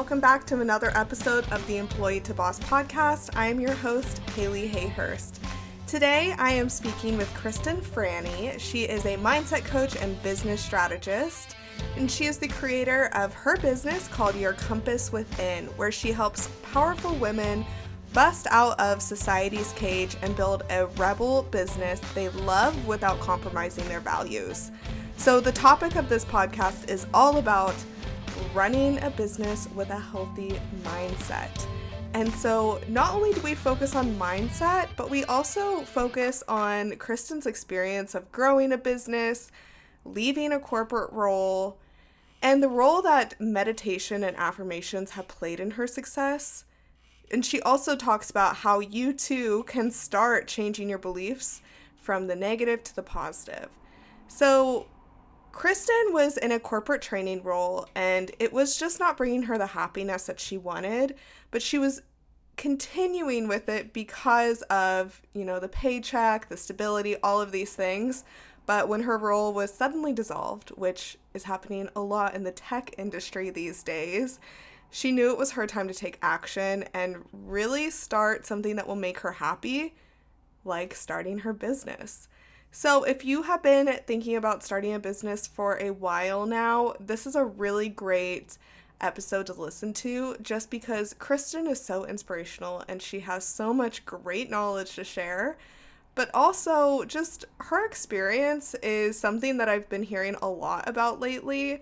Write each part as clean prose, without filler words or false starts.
welcome back to another episode of the Employee to Boss podcast. I am your host, Haley Hayhurst. Today, I am speaking with Kristen Franey. She is a mindset coach and business strategist, and she is the creator of her business called Your Compass Within, where she helps powerful women bust out of society's cage and build a rebel business they love without compromising their values. So the topic of this podcast is all about running a business with a healthy mindset. And so not only do we focus on mindset, but we also focus on Kristen's experience of growing a business, leaving a corporate role, and the role that meditation and affirmations have played in her success. And she also talks about how you too can start changing your beliefs from the negative to the positive. So Kristen was in a corporate training role, and it was just not bringing her the happiness that she wanted, but she was continuing with it because of, the paycheck, the stability, all of these things. But when her role was suddenly dissolved, which is happening a lot in the tech industry these days, she knew it was her time to take action and really start something that will make her happy, like starting her business. So if you have been thinking about starting a business for a while now, this is a really great episode to listen to just because Kristen is so inspirational and she has so much great knowledge to share. But also just her experience is something that I've been hearing a lot about lately.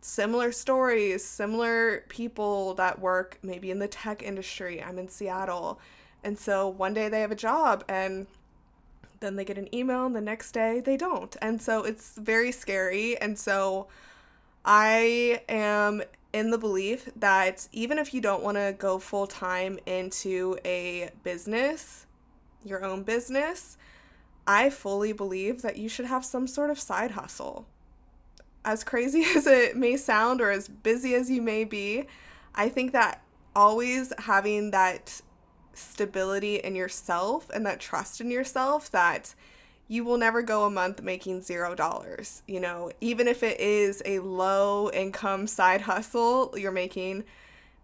Similar stories, similar people that work maybe in the tech industry. I'm in Seattle. And so one day they have a job and then they get an email and the next day they don't. And so it's very scary. And so I am in the belief that even if you don't want to go full time into a business, your own business, I fully believe that you should have some sort of side hustle. As crazy as it may sound or as busy as you may be, I think that always having that stability in yourself and that trust in yourself that you will never go a month making $0. Even if it is a low income side hustle, you're making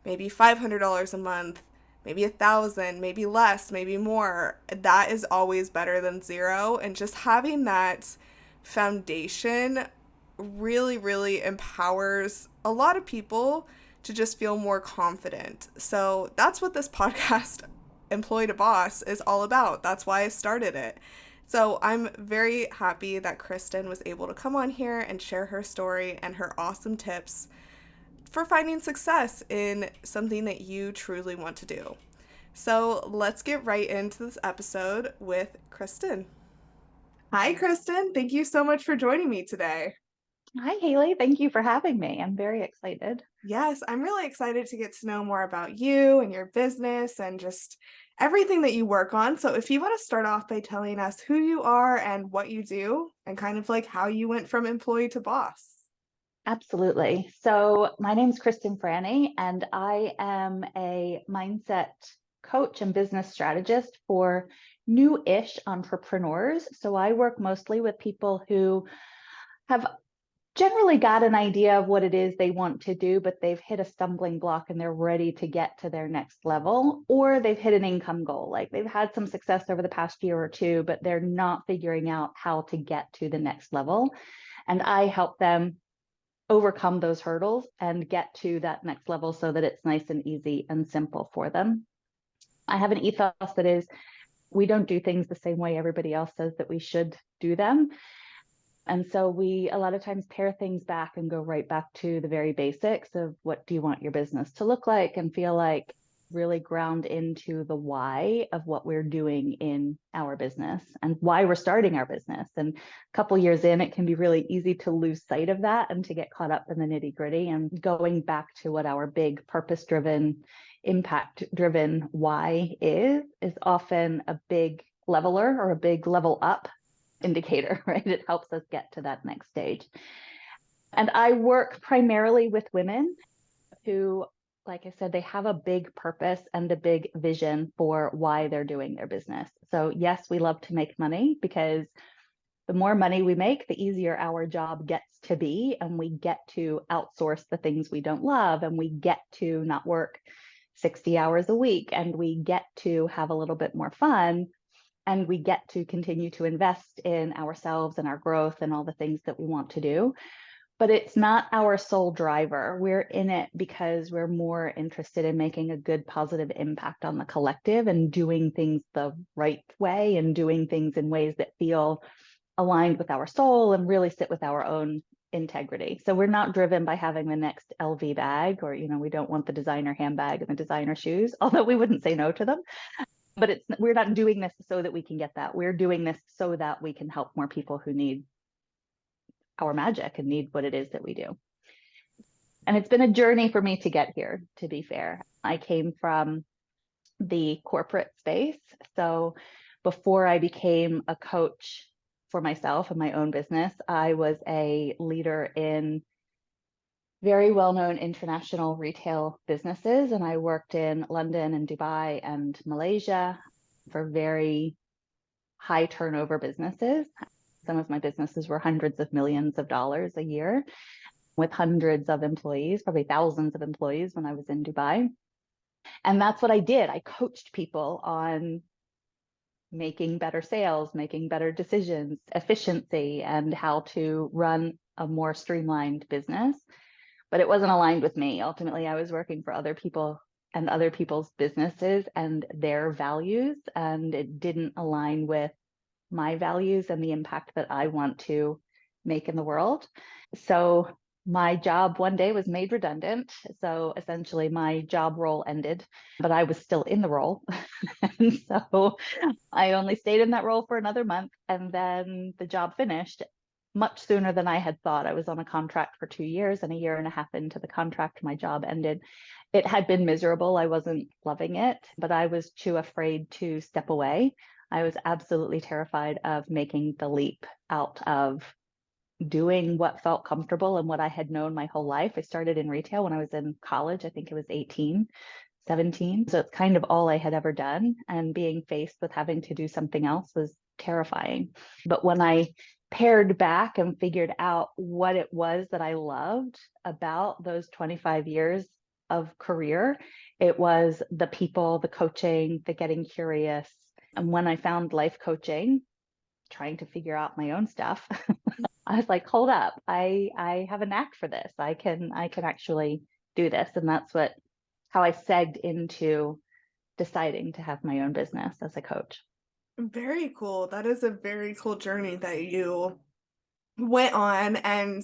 maybe $500 a month, maybe $1,000, maybe less, maybe more. That is always better than zero. And just having that foundation really, really empowers a lot of people to just feel more confident. So that's what this podcast, Employee to Boss, is all about. That's why I started it. So I'm very happy that Kristen was able to come on here and share her story and her awesome tips for finding success in something that you truly want to do. So let's get right into this episode with Kristen. Hi, Kristen. Thank you so much for joining me today. Hi, Haley. Thank you for having me. I'm very excited. Yes, I'm really excited to get to know more about you and your business and just everything that you work on. So if you want to start off by telling us who you are and what you do and kind of like how you went from employee to boss. Absolutely. So my name's Kristen Franey, and I am a mindset coach and business strategist for new-ish entrepreneurs. So I work mostly with people who have generally got an idea of what it is they want to do, but they've hit a stumbling block and they're ready to get to their next level, or they've hit an income goal. Like they've had some success over the past year or two, but they're not figuring out how to get to the next level. And I help them overcome those hurdles and get to that next level so that it's nice and easy and simple for them. I have an ethos that is, we don't do things the same way everybody else says that we should do them. And so we a lot of times pare things back and go right back to the very basics of what do you want your business to look like and feel like, really ground into the why of what we're doing in our business and why we're starting our business. And a couple years in, it can be really easy to lose sight of that and to get caught up in the nitty gritty. And going back to what our big purpose-driven, impact-driven why is often a big leveler or a big level up indicator, right? It helps us get to that next stage. And I work primarily with women who, like I said, they have a big purpose and a big vision for why they're doing their business. So yes, we love to make money because the more money we make, the easier our job gets to be. And we get to outsource the things we don't love, and we get to not work 60 hours a week, and we get to have a little bit more fun, and we get to continue to invest in ourselves and our growth and all the things that we want to do. But it's not our sole driver. We're in it because we're more interested in making a good, positive impact on the collective and doing things the right way and doing things in ways that feel aligned with our soul and really sit with our own integrity. So we're not driven by having the next LV bag, or, we don't want the designer handbag and the designer shoes, although we wouldn't say no to them. But we're not doing this so that we can get that. We're doing this so that we can help more people who need our magic and need what it is that we do. And it's been a journey for me to get here, to be fair. I came from the corporate space. So before I became a coach for myself and my own business, I was a leader in very well-known international retail businesses. And I worked in London and Dubai and Malaysia for very high turnover businesses. Some of my businesses were hundreds of millions of dollars a year with hundreds of employees, probably thousands of employees when I was in Dubai. And that's what I did. I coached people on making better sales, making better decisions, efficiency, and how to run a more streamlined business. But it wasn't aligned with me. Ultimately, I was working for other people and other people's businesses and their values, and it didn't align with my values and the impact that I want to make in the world. So my job one day was made redundant. So essentially my job role ended, but I was still in the role. And so I only stayed in that role for another month, and then the job finished much sooner than I had thought. I was on a contract for 2 years, and a year and a half into the contract, my job ended. It had been miserable. I wasn't loving it, but I was too afraid to step away. I was absolutely terrified of making the leap out of doing what felt comfortable and what I had known my whole life. I started in retail when I was in college. I think it was 18, 17. So it's kind of all I had ever done. And being faced with having to do something else was terrifying. But when I pared back and figured out what it was that I loved about those 25 years of career, it was the people, the coaching, the getting curious. And when I found life coaching, trying to figure out my own stuff, I was like, hold up, I have a knack for this. I can actually do this. And that's how I segged into deciding to have my own business as a coach. Very cool. That is a very cool journey that you went on. And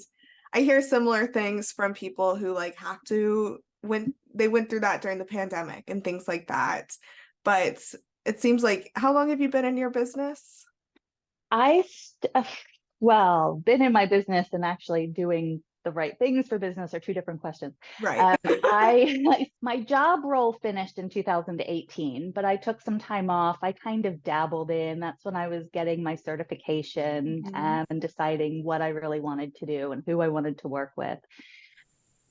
I hear similar things from people who have to, when they went through that during the pandemic and things like that. But it seems like, how long have you been in your business? Been in my business and actually doing the right things for business are two different questions. Right. My job role finished in 2018, but I took some time off. I kind of dabbled in. That's when I was getting my certification and deciding what I really wanted to do and who I wanted to work with.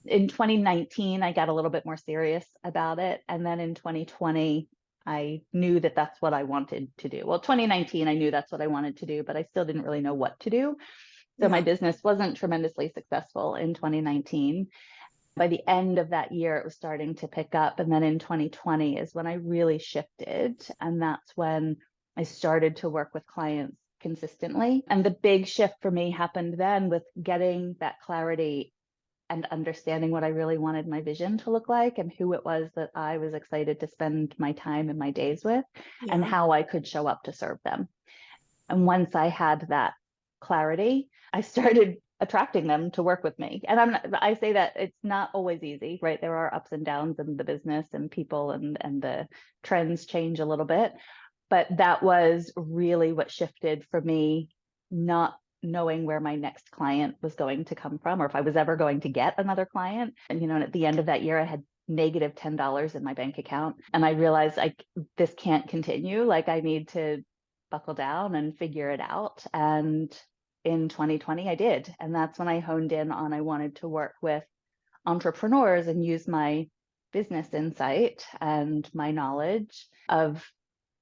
In 2019, I got a little bit more serious about it. And then in 2020, I knew that that's what I wanted to do. Well, 2019, I knew that's what I wanted to do, but I still didn't really know what to do. So my business wasn't tremendously successful in 2019. By the end of that year, it was starting to pick up. And then in 2020 is when I really shifted. And that's when I started to work with clients consistently. And the big shift for me happened then with getting that clarity and understanding what I really wanted my vision to look like and who it was that I was excited to spend my time and my days with and how I could show up to serve them. And once I had that clarity, I started attracting them to work with me. And I say that it's not always easy, right? There are ups and downs in the business and people and the trends change a little bit. But that was really what shifted for me, not knowing where my next client was going to come from or if I was ever going to get another client. And, and at the end of that year, I had negative $10 in my bank account. And I realized this can't continue. I need to buckle down and figure it out. And in 2020, I did. And that's when I honed in on I wanted to work with entrepreneurs and use my business insight and my knowledge of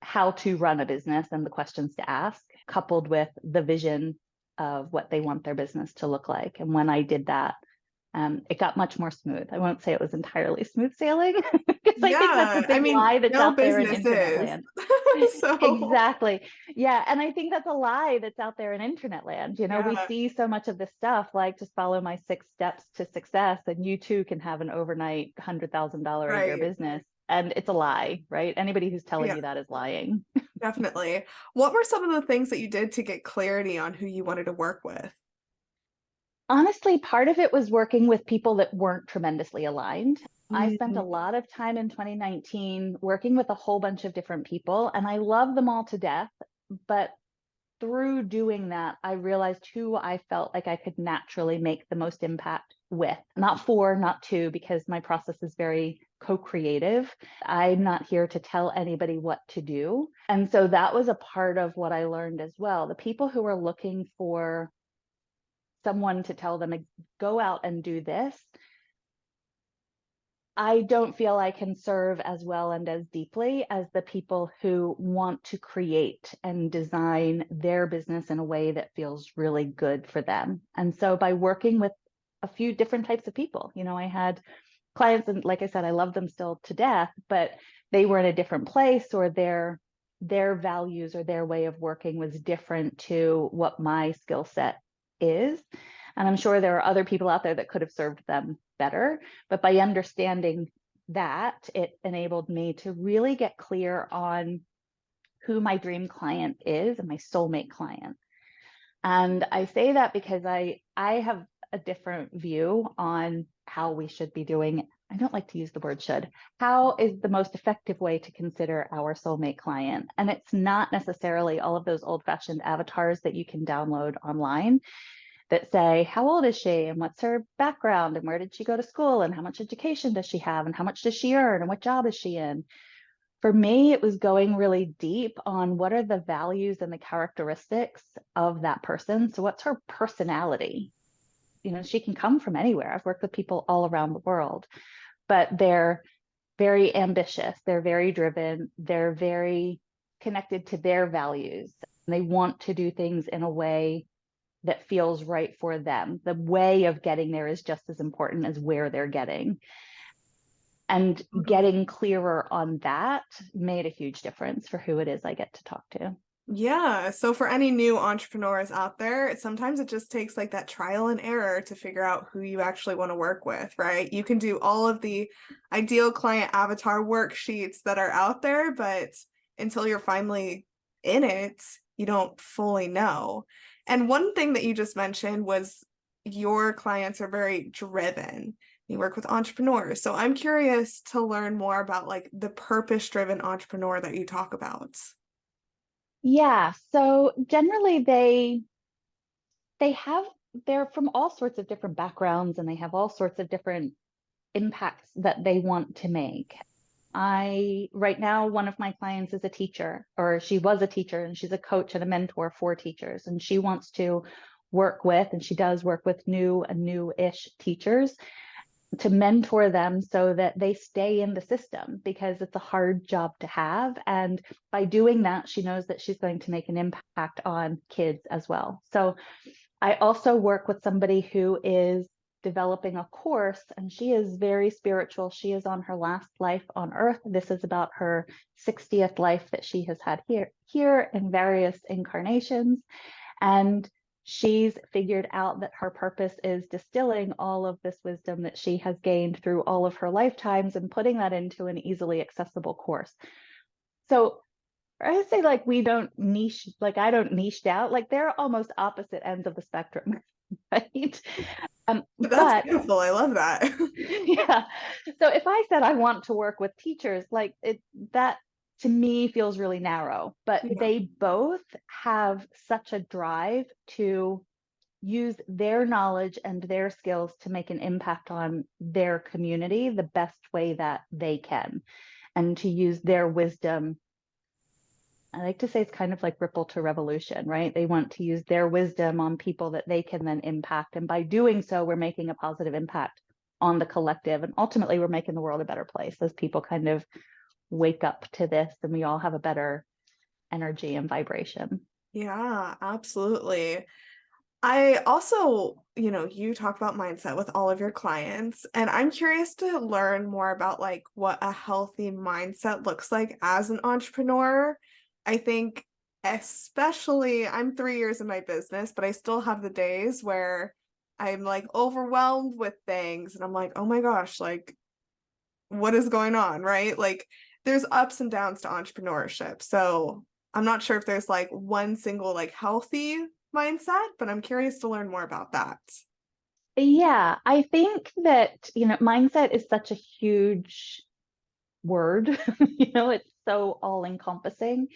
how to run a business and the questions to ask coupled with the vision of what they want their business to look like. And when I did that, it got much more smooth. I won't say it was entirely smooth sailing because I think that's a Yeah, I big mean, lie that's no out there in business internet is. land. So, Exactly. Yeah. And I think that's a lie that's out there in internet land. We yeah, see so much of this stuff like just follow my 6 steps to success, and you too can have an overnight $100,000 a year right. business. And it's a lie, right? Anybody who's telling Yeah, you that is lying. definitely. What were some of the things that you did to get clarity on who you wanted to work with? Honestly, part of it was working with people that weren't tremendously aligned. I spent a Mm, lot of time in 2019 working with a whole bunch of different people, and I love them all to death. But through doing that, I realized who I felt like I could naturally make the most impact with. Not for, not to, because my process is very co-creative. I'm not here to tell anybody what to do. And so that was a part of what I learned as well. The people who are looking for someone to tell them, go out and do this, I don't feel I can serve as well and as deeply as the people who want to create and design their business in a way that feels really good for them. And so by working with a few different types of people, I had clients, and like I said, I love them still to death, but they were in a different place, or their values or their way of working was different to what my skill set is. And I'm sure there are other people out there that could have served them better. But by understanding that, it enabled me to really get clear on who my dream client is and my soulmate client. And I say that because I have a different view on how we should be doing. I don't like to use the word should. How is the most effective way to consider our soulmate client? And it's not necessarily all of those old-fashioned avatars that you can download online that say, how old is she and what's her background and where did she go to school and how much education does she have and how much does she earn and what job is she in? For me, it was going really deep on what are the values and the characteristics of that person. So what's her personality? She can come from anywhere. I've worked with people all around the world, but they're very ambitious. They're very driven. They're very connected to their values. They want to do things in a way that feels right for them. The way of getting there is just as important as where they're getting. And totally. getting clearer on that made a huge difference for who it is I get to talk to. Yeah. So for any new entrepreneurs out there, sometimes it just takes like that trial and error to figure out who you actually want to work with, right? You can do all of the ideal client avatar worksheets that are out there, but until you're finally in it, you don't fully know. And one thing that you just mentioned was your clients are very driven. You work with entrepreneurs. So I'm curious to learn more about like the purpose-driven entrepreneur that you talk about. Yeah, so generally they have they're from all sorts of different backgrounds and they have all sorts of different impacts that they want to make. Right now, one of my clients is a teacher, or she was a teacher, and she's a coach and a mentor for teachers. And she wants to work with, and she does work with new and new-ish teachers to mentor them so that they stay in the system because it's a hard job to have. And by doing that, she knows that she's going to make an impact on kids as well. So I also work with somebody who is developing a course, and she is very spiritual. She is on her last life on earth. This is about her 60th life that she has had here in various incarnations. And she's figured out that her purpose is distilling all of this wisdom that she has gained through all of her lifetimes and putting that into an easily accessible course. So I say like we don't niche, like I don't niched out, like they're almost opposite ends of the spectrum, right? That's But beautiful. I love that. yeah, so if I said I want to work with teachers, like that to me feels really narrow, but Yeah. they both have such a drive to use their knowledge and their skills to make an impact on their community the best way that they can, and to use their wisdom. I like to say it's kind of like ripple to revolution, right? They want to use their wisdom on people that they can then impact. And by doing so, we're making a positive impact on the collective. And ultimately, we're making the world a better place as people kind of wake up to this and we all have a better energy and vibration. Yeah, absolutely. I also, you talk about mindset with all of your clients, and I'm curious to learn more about like what a healthy mindset looks like as an entrepreneur. I think especially I'm 3 years in my business, but I still have the days where I'm like overwhelmed with things and I'm like, "Oh my gosh, like what is going on?" Right? Like there's ups and downs to entrepreneurship. So, I'm not sure if there's like one single like healthy mindset, but I'm curious to learn more about that. Yeah, I think that, mindset is such a huge word. It's so all encompassing.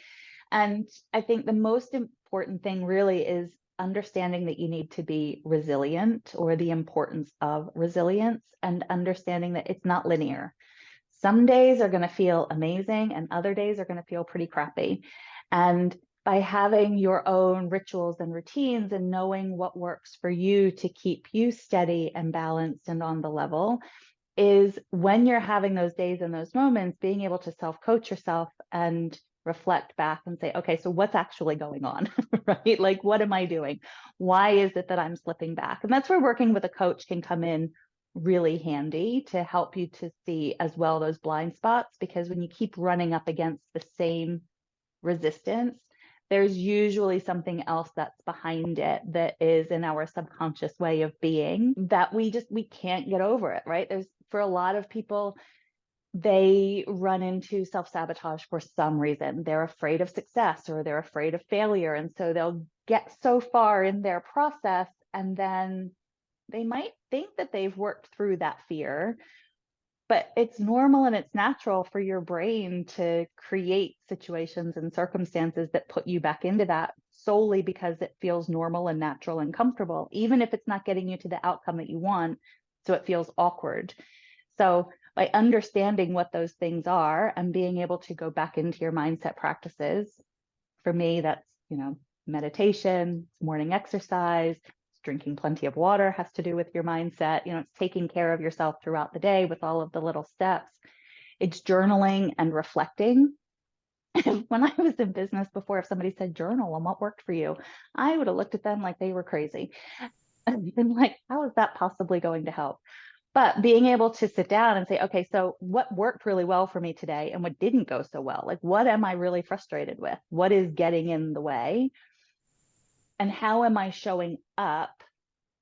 And I think the most important thing really is understanding that you need to be resilient, or the importance of resilience, and understanding that it's not linear. Some days are going to feel amazing and other days are going to feel pretty crappy. And by having your own rituals and routines and knowing what works for you to keep you steady and balanced and on the level, is when you're having those days and those moments, being able to self-coach yourself and reflect back and say, okay, so what's actually going on, right? Like, what am I doing? Why is it that I'm slipping back? And that's where working with a coach can come in really handy, to help you to see as well those blind spots, because when you keep running up against the same resistance, there's usually something else that's behind it that is in our subconscious way of being, that we can't get over it, right? There's, for a lot of people, they run into self-sabotage for some reason. They're afraid of success or they're afraid of failure. And so they'll get so far in their process, and then they might think that they've worked through that fear, but it's normal and it's natural for your brain to create situations and circumstances that put you back into that, solely because it feels normal and natural and comfortable, even if it's not getting you to the outcome that you want. So it feels awkward. So by understanding what those things are and being able to go back into your mindset practices, for me, that's, meditation, morning exercise, drinking plenty of water has to do with your mindset. It's taking care of yourself throughout the day with all of the little steps. It's journaling and reflecting. When I was in business before, if somebody said journal and what worked for you, I would have looked at them like they were crazy and been like, how is that possibly going to help? But being able to sit down and say, okay, so what worked really well for me today and what didn't go so well? Like, what am I really frustrated with? What is getting in the way? And how am I showing up?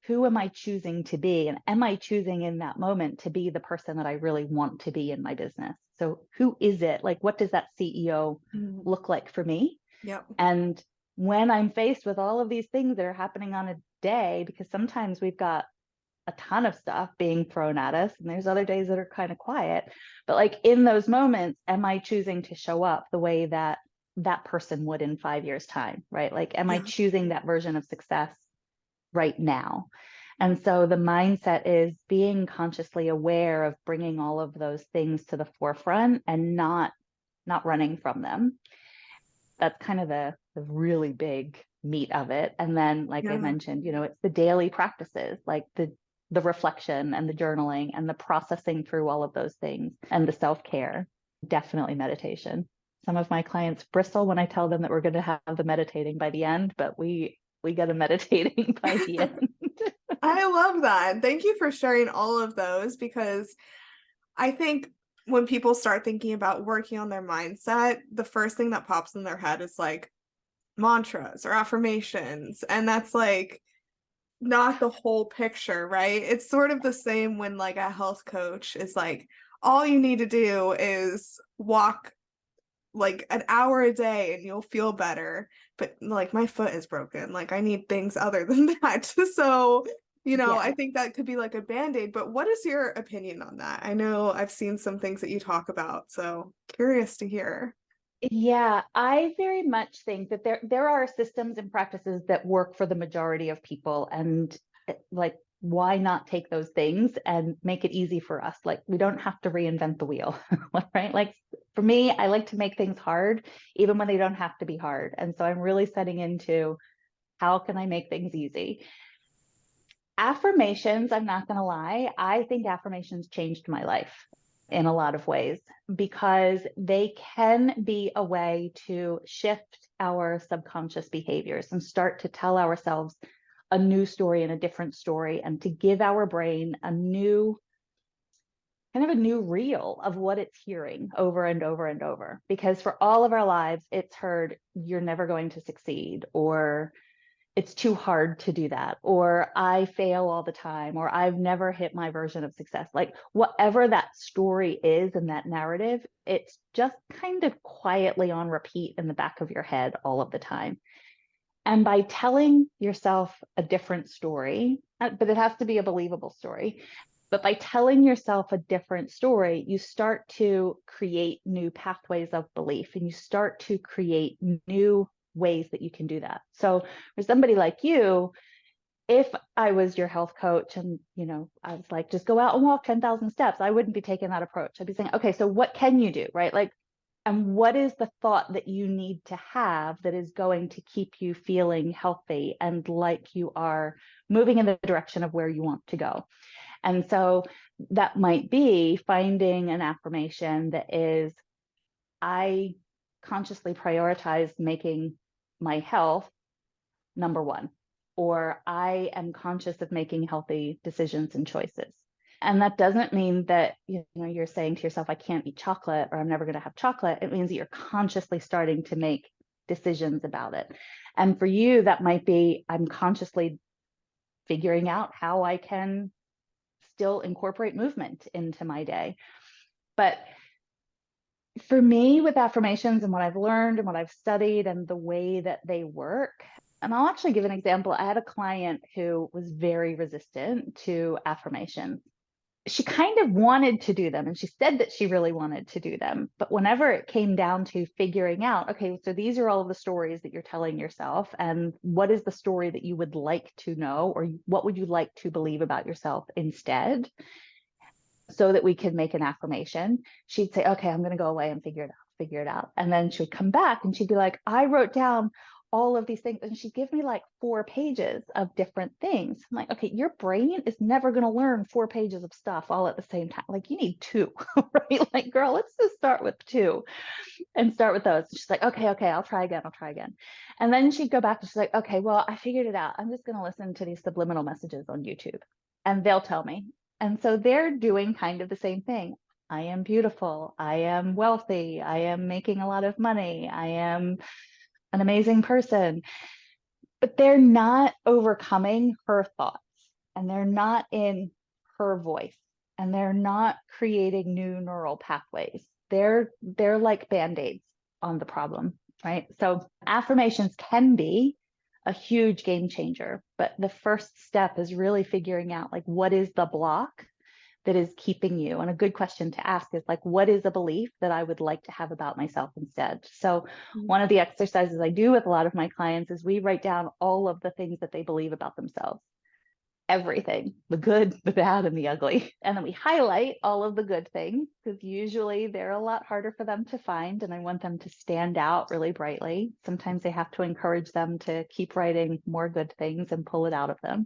Who am I choosing to be? And am I choosing in that moment to be the person that I really want to be in my business? So who is it? Like, what does that CEO Mhm. look like for me? Yep. And when I'm faced with all of these things that are happening on a day, because sometimes we've got a ton of stuff being thrown at us and there's other days that are kind of quiet, but like in those moments, am I choosing to show up the way that that person would in 5 years time, right? Like, am I Yeah. choosing that version of success right now? And so the mindset is being consciously aware of bringing all of those things to the forefront and not running from them. That's kind of the really big meat of it. And then, like I Yeah. mentioned, it's the daily practices, like the reflection and the journaling and the processing through all of those things and the self-care. Definitely meditation. Some of my clients bristle when I tell them that we're going to have the meditating by the end, but we get a meditating by the end. I love that. Thank you for sharing all of those because I think when people start thinking about working on their mindset, the first thing that pops in their head is like mantras or affirmations. And that's like not the whole picture, right? It's sort of the same when like a health coach is like, all you need to do is walk like an hour a day and you'll feel better. But like my foot is broken. Like I need things other than that. So, Yeah. I think that could be like a band-aid. But what is your opinion on that? I know I've seen some things that you talk about, so curious to hear. Yeah, I very much think that there are systems and practices that work for the majority of people, and like, why not take those things and make it easy for us? Like, we don't have to reinvent the wheel, right? Like, for me, I like to make things hard even when they don't have to be hard. And so I'm really setting into, how can I make things easy? Affirmations, I'm not going to lie, I think affirmations changed my life in a lot of ways, because they can be a way to shift our subconscious behaviors and start to tell ourselves a new story and a different story, and to give our brain a new reel of what it's hearing over and over and over. Because for all of our lives, it's heard, you're never going to succeed, or it's too hard to do that, or I fail all the time, or I've never hit my version of success. Like whatever that story is in that narrative, it's just kind of quietly on repeat in the back of your head all of the time. And by telling yourself a different story, but it has to be a believable story, but by telling yourself a different story, you start to create new pathways of belief, and you start to create new ways that you can do that. So for somebody like you, if I was your health coach and, I was like, just go out and walk 10,000 steps, I wouldn't be taking that approach. I'd be saying, okay, so what can you do, right? Like, and what is the thought that you need to have that is going to keep you feeling healthy and like you are moving in the direction of where you want to go? And so that might be finding an affirmation that is, I consciously prioritize making my health number one, or I am conscious of making healthy decisions and choices. And that doesn't mean that you're saying to yourself, I can't eat chocolate, or I'm never going to have chocolate. It means that you're consciously starting to make decisions about it. And for you, that might be, I'm consciously figuring out how I can still incorporate movement into my day. But for me, with affirmations and what I've learned and what I've studied and the way that they work, and I'll actually give an example. I had a client who was very resistant to affirmations. She kind of wanted to do them, and she said that she really wanted to do them. But whenever it came down to figuring out, okay, so these are all of the stories that you're telling yourself, and what is the story that you would like to know, or what would you like to believe about yourself instead, so that we could make an affirmation, she'd say, okay, I'm going to go away and figure it out. And then she would come back and she'd be like, I wrote down all of these things. And she'd give me like 4 pages of different things. I'm like, okay, your brain is never going to learn 4 pages of stuff all at the same time. Like, you need 2, right? Like, girl, let's just start with 2 and start with those. She's like, okay, I'll try again. And then she'd go back and she's like, okay, well, I figured it out. I'm just going to listen to these subliminal messages on YouTube and they'll tell me. And so they're doing kind of the same thing. I am beautiful. I am wealthy. I am making a lot of money. I am an amazing person. But they're not overcoming her thoughts, and they're not in her voice, and they're not creating new neural pathways. They're like Band-Aids on the problem, right? So affirmations can be a huge game changer, but the first step is really figuring out, like, what is the block that is keeping you? And a good question to ask is, like, what is a belief that I would like to have about myself instead? So one of the exercises I do with a lot of my clients is we write down all of the things that they believe about themselves. Everything, the good, the bad, and the ugly. And then we highlight all of the good things, because usually they're a lot harder for them to find, and I want them to stand out really brightly. Sometimes I have to encourage them to keep writing more good things and pull it out of them.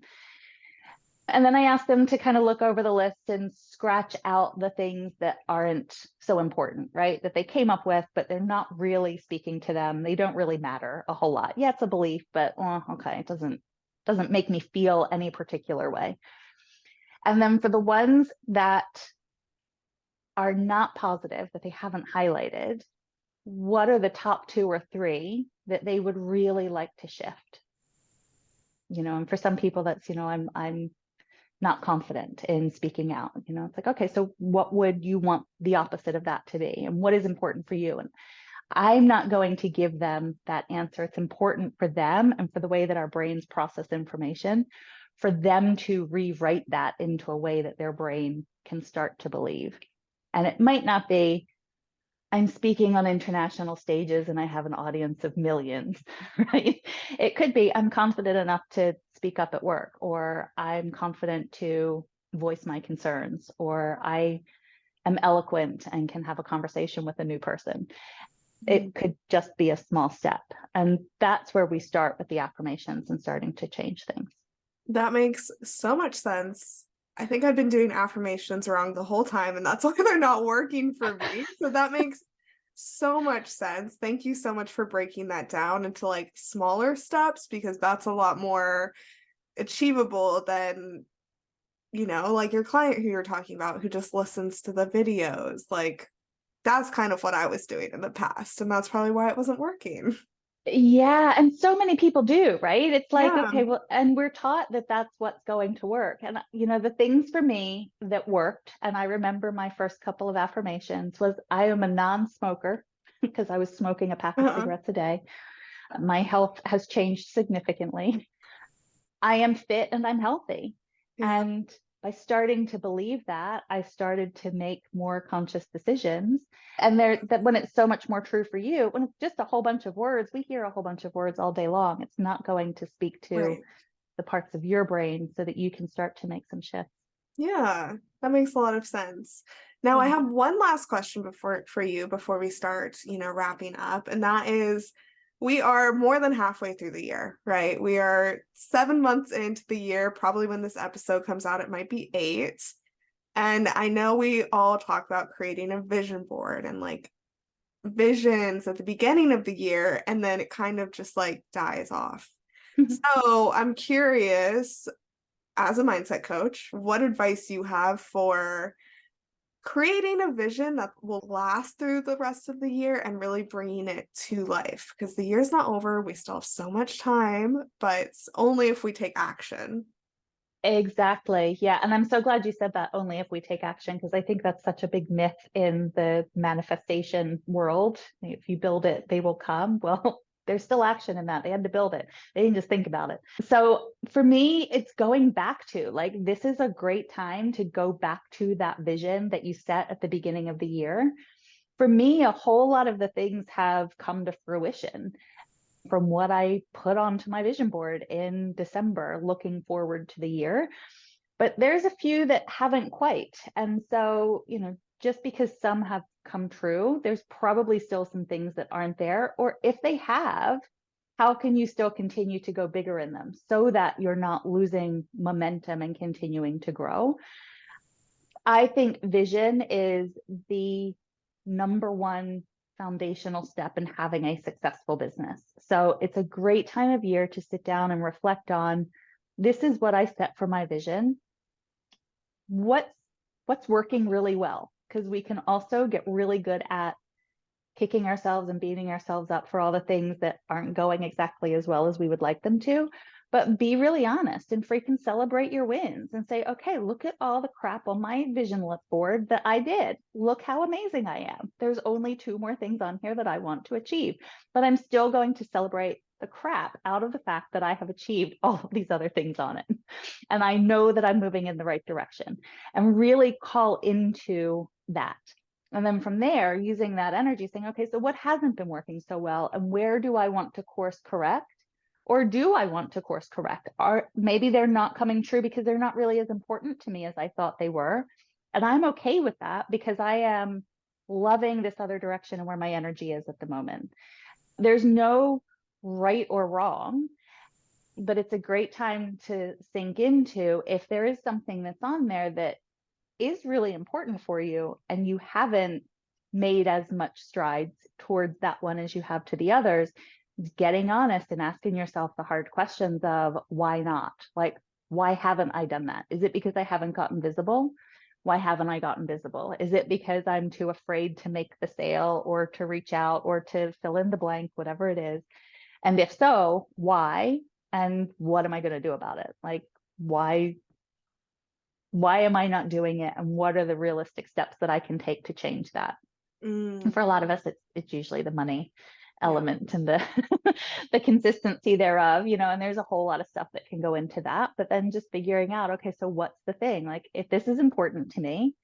And then I ask them to kind of look over the list and scratch out the things that aren't so important, right? That they came up with, but they're not really speaking to them. They don't really matter a whole lot. Yeah, it's a belief, but okay, it doesn't make me feel any particular way. And then for the ones that are not positive, that they haven't highlighted, what are the top 2 or 3 that they would really like to shift? And for some people that's, I'm not confident in speaking out. It's like, okay, so what would you want the opposite of that to be? And what is important for you? And I'm not going to give them that answer. It's important for them and for the way that our brains process information, for them to rewrite that into a way that their brain can start to believe. And it might not be, I'm speaking on international stages and I have an audience of millions, right? It could be, I'm confident enough to speak up at work, or I'm confident to voice my concerns, or I am eloquent and can have a conversation with a new person. It could just be a small step. And that's where we start with the affirmations and starting to change things. That makes so much sense. I think I've been doing affirmations wrong the whole time, and that's why they're not working for me. So that makes so much sense. Thank you so much for breaking that down into like smaller steps because that's a lot more achievable than, like your client who you're talking about who just listens to the videos. Like that's kind of what I was doing in the past, and that's probably why it wasn't working. Yeah, and so many people do, right? It's like, Yeah. okay, well, and we're taught that that's what's going to work. And, the things for me that worked, and I remember my first couple of affirmations was I am a non-smoker because I was smoking a pack of Uh-uh. cigarettes a day. My health has changed significantly. I am fit and I'm healthy. Yeah. And by starting to believe that, I started to make more conscious decisions. And that when it's so much more true for you, when it's just a whole bunch of words, we hear a whole bunch of words all day long. It's not going to speak to Right. the parts of your brain so that you can start to make some shifts. Yeah, that makes a lot of sense. Now, I Yeah. have one last question for you before we start, wrapping up, and that is we are more than halfway through the year, right? We are 7 months into the year. Probably when this episode comes out, it might be eight. And I know we all talk about creating a vision board and like visions at the beginning of the year, and then it kind of just like dies off. So I'm curious, as a mindset coach, what advice you have for creating a vision that will last through the rest of the year and really bringing it to life? Because the year's not over. We still have so much time, but only if we take action. Exactly. Yeah. And I'm so glad you said that only if we take action, because I think that's such a big myth in the manifestation world. If you build it, they will come. Well, there's still action in that. They had to build it. They didn't just think about it. So for me, it's going back to like, this is a great time to go back to that vision that you set at the beginning of the year. For me, a whole lot of the things have come to fruition from what I put onto my vision board in December, looking forward to the year. But there's a few that haven't quite. And so, just because some have come true, there's probably still some things that aren't there. Or if they have, how can you still continue to go bigger in them so that you're not losing momentum and continuing to grow? I think vision is the number one foundational step in having a successful business. So it's a great time of year to sit down and reflect on, this is what I set for my vision. What's working really well? Because we can also get really good at kicking ourselves and beating ourselves up for all the things that aren't going exactly as well as we would like them to. But be really honest and freaking celebrate your wins and say, okay, look at all the crap on my vision board that I did. Look how amazing I am. There's only 2 more things on here that I want to achieve, but I'm still going to celebrate the crap out of the fact that I have achieved all of these other things on it. And I know that I'm moving in the right direction, and really call into that. And then from there, using that energy, saying, okay, so what hasn't been working so well? And where do I want to course correct? Or do I want to course correct? Or maybe they're not coming true because they're not really as important to me as I thought they were. And I'm okay with that because I am loving this other direction and where my energy is at the moment. There's no right or wrong, but it's a great time to sink into if there is something that's on there that is really important for you and you haven't made as much strides towards that one as you have to the others, getting honest and asking yourself the hard questions of why not? Like, why haven't I done that? Is it because I haven't gotten visible? Why haven't I gotten visible? Is it because I'm too afraid to make the sale or to reach out or to fill in the blank, whatever it is? And if so, why? And what am I going to do about it? Like, why am I not doing it? And what are the realistic steps that I can take to change that? And Mm, for a lot of us, it's usually the money yeah. element and the the consistency thereof, and there's a whole lot of stuff that can go into that. But then just figuring out, okay, so what's the thing? Like, if this is important to me,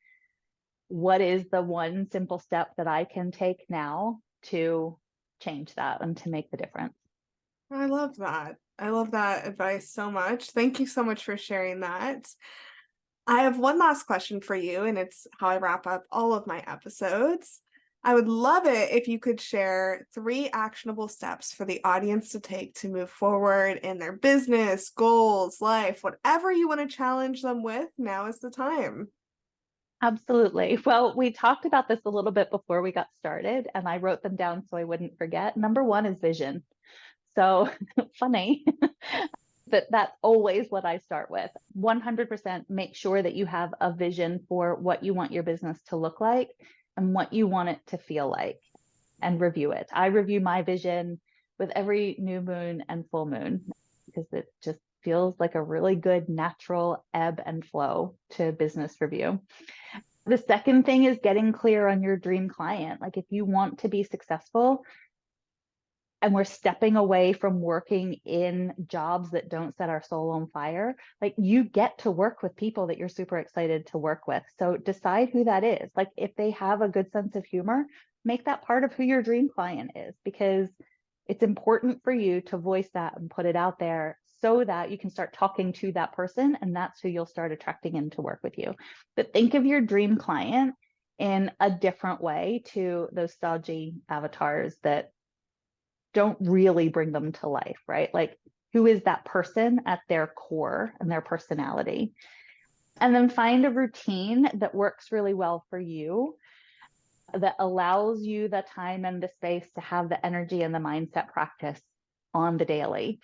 what is the one simple step that I can take now to change that and to make the difference? I love that. I love that advice so much. Thank you so much for sharing that. I have one last question for you, and it's how I wrap up all of my episodes. I would love it if you could share 3 actionable steps for the audience to take to move forward in their business, goals, life, whatever you want to challenge them with. Now is the time. Absolutely. Well, we talked about this a little bit before we got started, and I wrote them down so I wouldn't forget. Number one is vision. So funny that that's always what I start with. 100% make sure that you have a vision for what you want your business to look like and what you want it to feel like, and review it. I review my vision with every new moon and full moon because it just feels like a really good natural ebb and flow to business review. The second thing is getting clear on your dream client. Like if you want to be successful, and we're stepping away from working in jobs that don't set our soul on fire, like you get to work with people that you're super excited to work with. So decide who that is. Like if they have a good sense of humor, make that part of who your dream client is, because it's important for you to voice that and put it out there so that you can start talking to that person, and that's who you'll start attracting in to work with you. But think of your dream client in a different way to those stodgy avatars that don't really bring them to life, right? Like who is that person at their core and their personality? And then find a routine that works really well for you, that allows you the time and the space to have the energy and the mindset practice on the daily.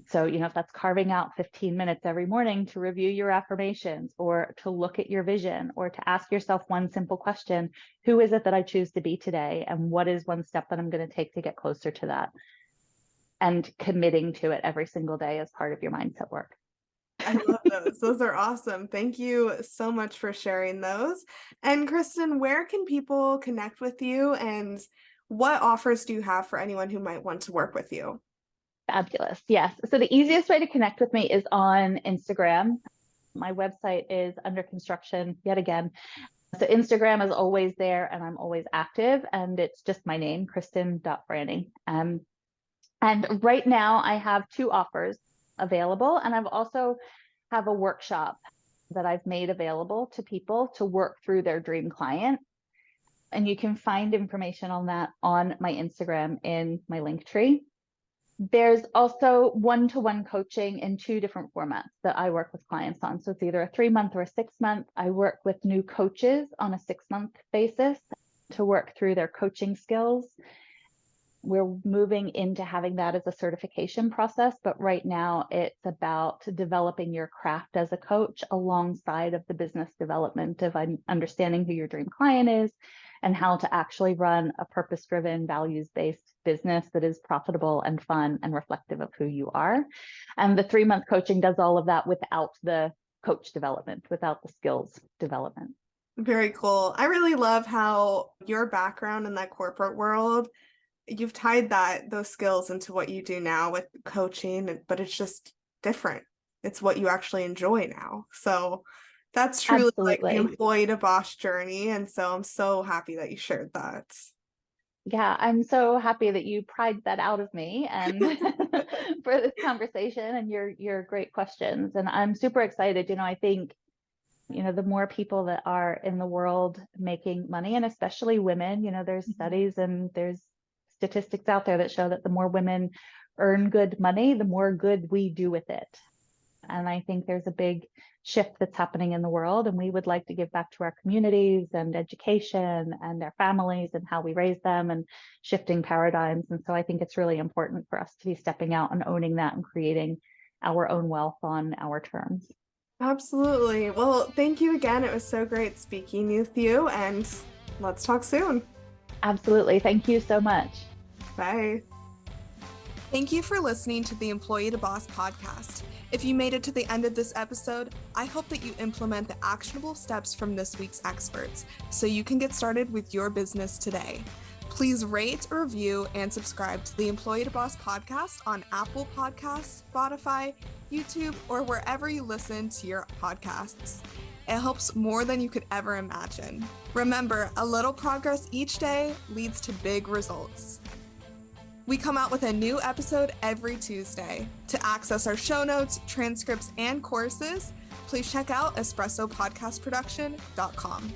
So, if that's carving out 15 minutes every morning to review your affirmations, or to look at your vision, or to ask yourself one simple question: who is it that I choose to be today? And what is one step that I'm going to take to get closer to that? And committing to it every single day as part of your mindset work. I love those. Those are awesome. Thank you so much for sharing those. And Kristen, where can people connect with you, and what offers do you have for anyone who might want to work with you? Fabulous. Yes. So the easiest way to connect with me is on Instagram. My website is under construction yet again. So Instagram is always there and I'm always active, and it's just my name, Kristen.Franey. And right now I have 2 offers available, and I've also have a workshop that I've made available to people to work through their dream client. And you can find information on that on my Instagram in my link tree. There's also one-to-one coaching in 2 different formats that I work with clients on. So it's either a 3-month or a 6-month. I work with new coaches on a 6-month basis to work through their coaching skills. We're moving into having that as a certification process, but right now it's about developing your craft as a coach alongside of the business development of understanding who your dream client is and how to actually run a purpose-driven, values-based business that is profitable and fun and reflective of who you are. And the 3-month coaching does all of that without the coach development, without the skills development. Very cool. I really love how your background in that corporate world, you've tied those skills into what you do now with coaching, but it's just different. It's what you actually enjoy now. So that's truly like the employee to boss journey. And so I'm so happy that you shared that. Yeah, I'm so happy that you pried that out of me and for this conversation and your great questions. And I'm super excited. I think, the more people that are in the world making money, and especially women, there's studies and there's statistics out there that show that the more women earn good money, the more good we do with it. And I think there's a big shift that's happening in the world, and we would like to give back to our communities and education and their families and how we raise them and shifting paradigms. And so I think it's really important for us to be stepping out and owning that and creating our own wealth on our terms. Absolutely. Well, thank you again. It was so great speaking with you, and let's talk soon. Absolutely. Thank you so much. Bye. Thank you for listening to the Employee to Boss podcast. If you made it to the end of this episode, I hope that you implement the actionable steps from this week's experts so you can get started with your business today. Please rate, review, and subscribe to the Employee to Boss podcast on Apple Podcasts, Spotify, YouTube, or wherever you listen to your podcasts. It helps more than you could ever imagine. Remember, a little progress each day leads to big results. We come out with a new episode every Tuesday. To access our show notes, transcripts, and courses, please check out espressopodcastproduction.com.